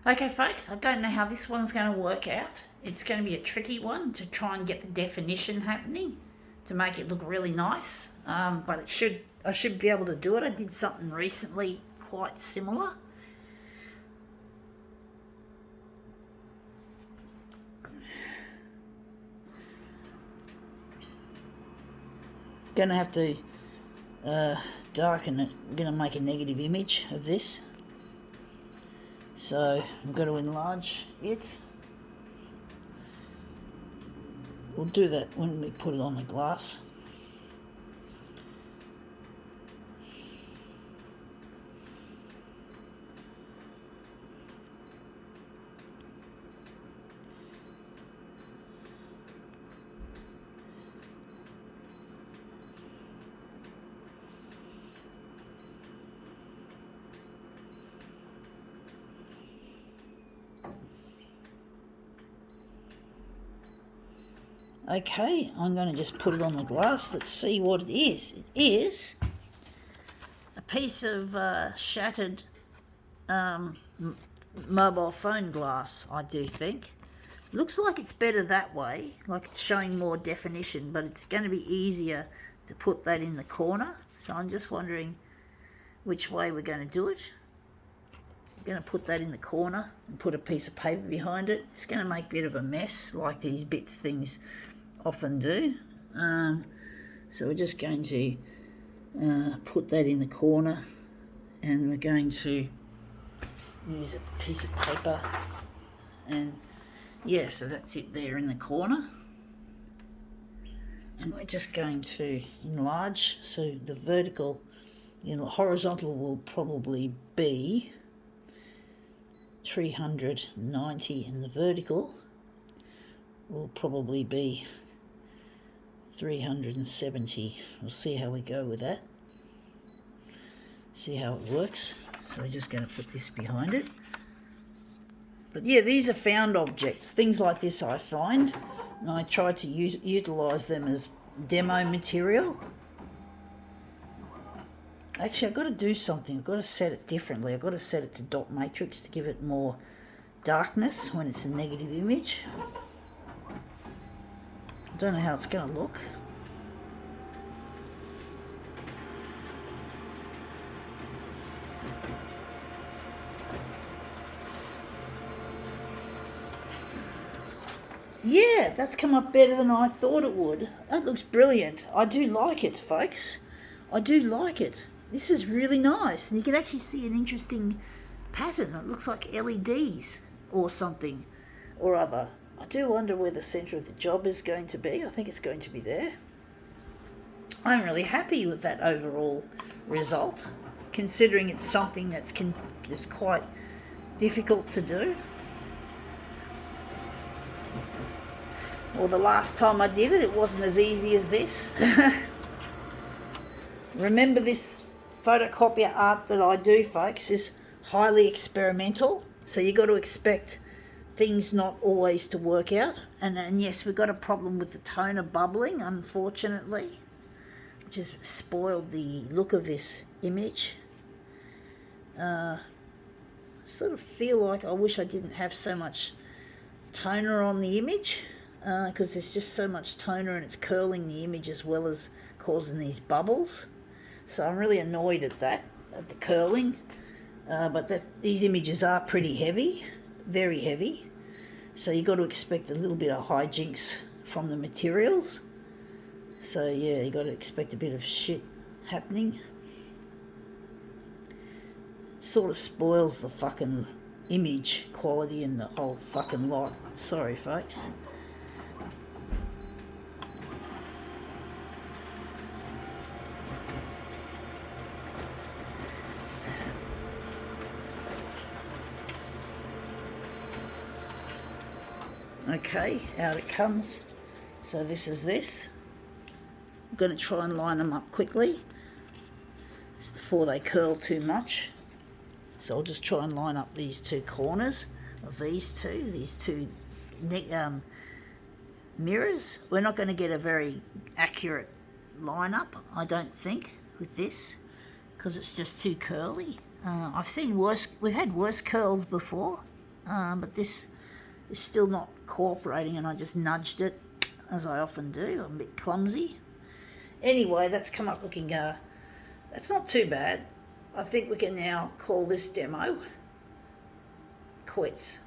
Okay, folks, I don't know how this one's going to work out. It's going to be a tricky one to try and get the definition happening to make it look really nice. But I should be able to do it. I did something recently quite similar. Gonna have to darken it. I'm gonna make a negative image of this. So I'm going to enlarge it. We'll do that when we put it on the glass. Okay, I'm going to just put it on the glass. Let's see what it is. It is a piece of shattered mobile phone glass, I do think. Looks like it's better that way, like it's showing more definition, but it's going to be easier to put that in the corner. So I'm just wondering which way we're going to do it. I'm going to put that in the corner and put a piece of paper behind it. It's going to make a bit of a mess, like these things often do. So we're just going to put that in the corner, and we're going to use a piece of paper, and yeah, so that's it there in the corner. And we're just going to enlarge, so the vertical, horizontal will probably be 390, and the vertical will probably be 370. We'll see how we go with that. See how it works. So we're just going to put this behind it. But yeah, these are found objects. Things like this I find, and I try to utilise them as demo material. Actually, I've got to do something. I've got to set it differently. I've got to set it to dot matrix to give it more darkness when it's a negative image. I don't know how it's going to look. Yeah, that's come up better than I thought it would. That looks brilliant. I do like it, folks. I do like it. This is really nice. And you can actually see an interesting pattern. It looks like LEDs or something or other. I do wonder where the centre of the job is going to be. I think it's going to be there. I'm really happy with that overall result, considering it's something that's quite difficult to do. Well, the last time I did it, it wasn't as easy as this. Remember, this photocopier art that I do, folks, is highly experimental. So you've got to expect things not always to work out. And yes, we've got a problem with the toner bubbling, unfortunately, which has spoiled the look of this image. Sort of feel like I wish I didn't have so much toner on the image, because there's just so much toner and it's curling the image as well as causing these bubbles. So I'm really annoyed at that, at the curling. But these images are pretty heavy, very heavy. So you've got to expect a little bit of hijinks from the materials. So yeah, you've got to expect a bit of shit happening. Sort of spoils the fucking image quality and the whole fucking lot. Sorry, folks. Okay, out it comes. So this is this. I'm going to try and line them up quickly before they curl too much. So I'll just try and line up these two corners of these two mirrors. We're not going to get a very accurate lineup, I don't think, with this, because it's just too curly. I've seen worse, we've had worse curls before. but this is still not cooperating, and I just nudged it, as I often do. I'm a bit clumsy. Anyway, that's come up looking, that's not too bad. I think we can now call this demo quits.